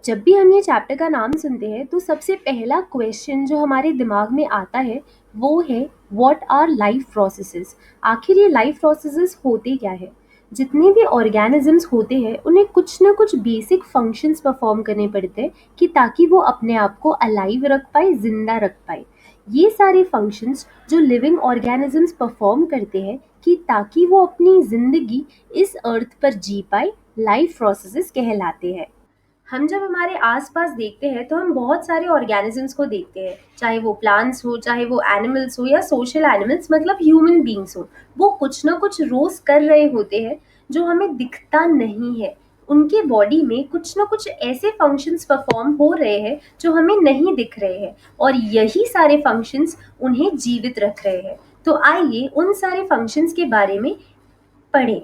जब भी हम ये चैप्टर का नाम सुनते हैं तो सबसे पहला क्वेश्चन जो हमारे दिमाग में आता है वो है व्हाट आर लाइफ प्रोसेसेस। आखिर ये लाइफ प्रोसेसेस होते क्या है। जितने भी ऑर्गेनिजम्स होते हैं उन्हें कुछ ना कुछ बेसिक फंक्शंस परफॉर्म करने पड़ते हैं कि ताकि वो अपने आप को अलाइव रख पाए, जिंदा रख पाए। ये सारे फंक्शंस जो लिविंग ऑर्गेनिजम्स परफॉर्म करते हैं कि ताकि वो अपनी जिंदगी इस अर्थ पर जी पाए, लाइफ प्रोसेसेस कहलाते हैं। हम जब हमारे आसपास देखते हैं तो हम बहुत सारे ऑर्गेनिजम्स को देखते हैं, चाहे वो प्लांट्स हो, चाहे वो एनिमल्स हो या सोशल एनिमल्स मतलब ह्यूमन बींग्स हो। वो कुछ ना कुछ रोज कर रहे होते हैं जो हमें दिखता नहीं है। उनके बॉडी में कुछ ना कुछ ऐसे फंक्शंस परफॉर्म हो रहे हैं जो हमें नहीं दिख रहे हैं, और यही सारे फंक्शंस उन्हें जीवित रख रहे हैं। तो आइए उन सारे फंक्शंस के बारे में पढ़ें।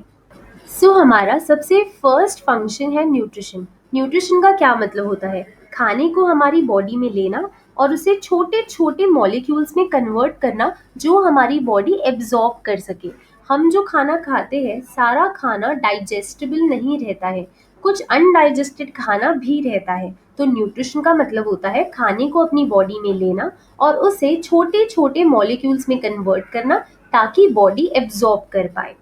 हमारा सबसे फर्स्ट फंक्शन है न्यूट्रिशन। न्यूट्रिशन का क्या मतलब होता है? खाने को हमारी बॉडी में लेना और उसे छोटे छोटे मॉलिक्यूल्स में कन्वर्ट करना जो हमारी बॉडी एब्जॉर्ब कर सके। हम जो खाना खाते हैं सारा खाना डाइजेस्टेबल नहीं रहता है, कुछ अनडाइजेस्टेड खाना भी रहता है। तो न्यूट्रिशन का मतलब होता है खाने को अपनी बॉडी में लेना और उसे छोटे छोटे मॉलिक्यूल्स में कन्वर्ट करना ताकि बॉडी एब्जॉर्ब कर पाए।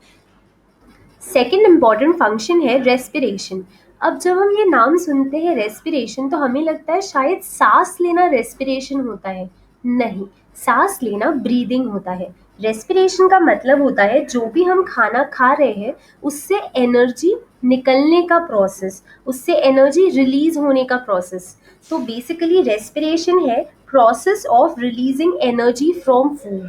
सेकेंड इम्पॉर्टेंट फंक्शन है रेस्पिरेशन। अब जब हम ये नाम सुनते हैं रेस्पिरेशन तो हमें लगता है शायद सांस लेना रेस्पिरेशन होता है। नहीं, सांस लेना ब्रीदिंग होता है। रेस्पिरेशन का मतलब होता है जो भी हम खाना खा रहे हैं उससे एनर्जी निकलने का प्रोसेस, उससे एनर्जी रिलीज होने का प्रोसेस। तो बेसिकली रेस्पिरेशन है process of releasing energy from food.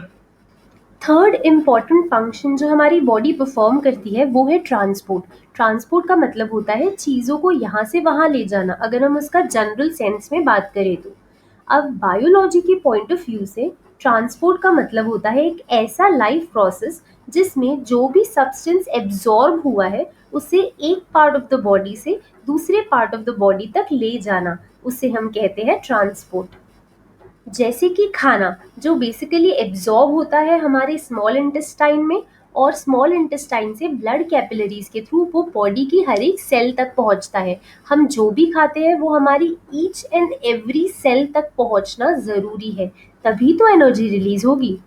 Third important function जो हमारी बॉडी परफॉर्म करती है वो है ट्रांसपोर्ट। ट्रांसपोर्ट का मतलब होता है चीज़ों को यहाँ से वहाँ ले जाना, अगर हम उसका जनरल सेंस में बात करें तो। अब बायोलॉजी के पॉइंट ऑफ व्यू से ट्रांसपोर्ट का मतलब होता है एक ऐसा लाइफ प्रोसेस जिसमें जो भी सब्सटेंस एब्जॉर्ब हुआ है उसे एक पार्ट ऑफ द बॉडी से दूसरे पार्ट ऑफ द बॉडी तक ले जाना, उसे हम कहते हैं ट्रांसपोर्ट। जैसे कि खाना जो बेसिकली एब्जॉर्ब होता है हमारे स्मॉल इंटेस्टाइन में, और स्मॉल इंटेस्टाइन से ब्लड कैपिलरीज के थ्रू वो बॉडी की हर एक सेल तक पहुंचता है। हम जो भी खाते हैं वो हमारी ईच एंड एवरी सेल तक पहुंचना ज़रूरी है, तभी तो एनर्जी रिलीज होगी।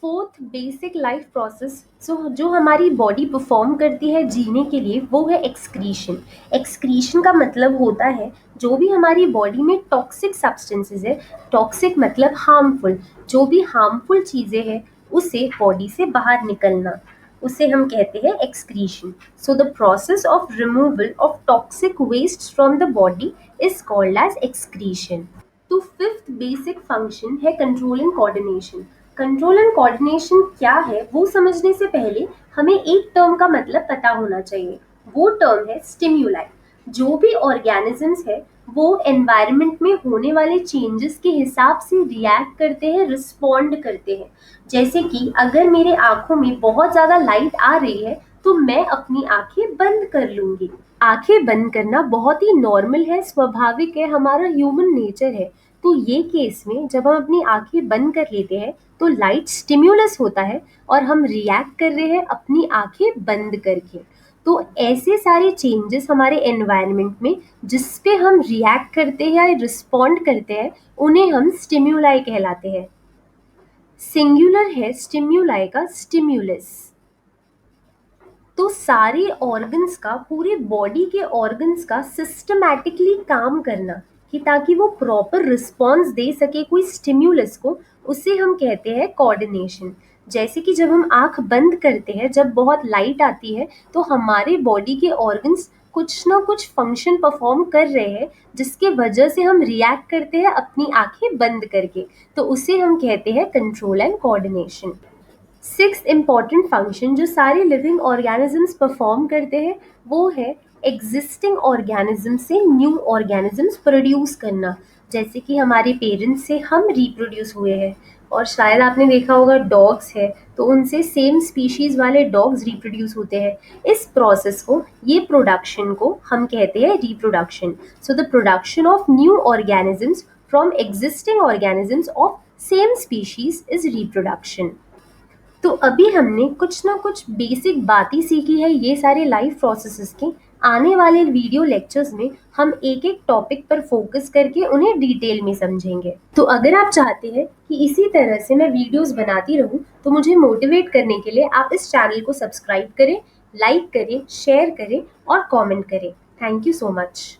फोर्थ बेसिक लाइफ प्रोसेस जो हमारी बॉडी परफॉर्म करती है जीने के लिए वो है एक्सक्रीशन। एक्सक्रीशन का मतलब होता है जो भी हमारी बॉडी में टॉक्सिक सब्सटेंसेस है, टॉक्सिक मतलब हार्मफुल, जो भी हार्मफुल चीज़ें हैं उसे बॉडी से बाहर निकलना, उसे हम कहते हैं excretion. So the process of removal of toxic waste from the body is called as excretion. तो फिफ्थ बेसिक फंक्शन है control and coordination. Control and coordination क्या है वो समझने से पहले हमें एक टर्म का मतलब पता होना चाहिए। वो टर्म है स्टिम्युलाई। जो भी ऑर्गेनिजम्स है वो एनवायरनमेंट में होने वाले चेंजेस के हिसाब से रिएक्ट करते हैं, रिस्पॉन्ड करते हैं। जैसे कि अगर मेरे आंखों में बहुत ज़्यादा लाइट आ रही है तो मैं अपनी आंखें बंद कर लूंगी। आंखें बंद करना बहुत ही नॉर्मल है, स्वाभाविक है, हमारा ह्यूमन नेचर है। तो ये केस में जब हम अपनी आंखें बंद कर लेते हैं तो लाइट स्टिम्युलस होता है और हम रिएक्ट कर रहे हैं अपनी आंखें बंद करके। तो ऐसे सारे चेंजेस हमारे एनवायरनमेंट में जिस पे हम रिएक्ट करते हैं या रिस्पॉन्ड करते हैं उन्हें हम स्टिम्युलाई कहलाते हैं। सिंगुलर है स्टिम्युलाई का स्टिम्युलस। तो सारे ऑर्गन्स का, पूरे बॉडी के ऑर्गन्स का सिस्टमैटिकली काम करना कि ताकि वो प्रॉपर रिस्पॉन्स दे सके कोई स्टिम्युलस को, उसे हम कहते हैं कोऑर्डिनेशन। जैसे कि जब हम आंख बंद करते हैं, जब बहुत लाइट आती है तो हमारे बॉडी के ऑर्गन्स कुछ ना कुछ फंक्शन परफॉर्म कर रहे हैं जिसके वजह से हम रिएक्ट करते हैं अपनी आंखें बंद करके, तो उसे हम कहते हैं control and coordination. Six important function जो सारे लिविंग ऑर्गेनिजम्स परफॉर्म करते हैं वो है एग्जिस्टिंग ऑर्गेनिज्म से न्यू ऑर्गेनिजम्स प्रोड्यूस करना। जैसे कि हमारे पेरेंट्स से हम रिप्रोड्यूस हुए हैं, और शायद आपने देखा होगा डॉग्स है तो उनसे सेम स्पीशीज वाले डॉग्स रिप्रोड्यूस होते हैं। इस प्रोसेस को, ये प्रोडक्शन को हम कहते हैं reproduction. So the production of new organisms from existing organisms of same species is reproduction. तो अभी हमने कुछ ना कुछ बेसिक बातें सीखी है ये सारे लाइफ प्रोसेसेस की। आने वाले वीडियो लेक्चर्स में हम एक एक टॉपिक पर फोकस करके उन्हें डिटेल में समझेंगे। तो अगर आप चाहते हैं कि इसी तरह से मैं वीडियोस बनाती रहूं, तो मुझे मोटिवेट करने के लिए आप इस चैनल को सब्सक्राइब करें, लाइक करें, शेयर करें और कमेंट करें। Thank you so much.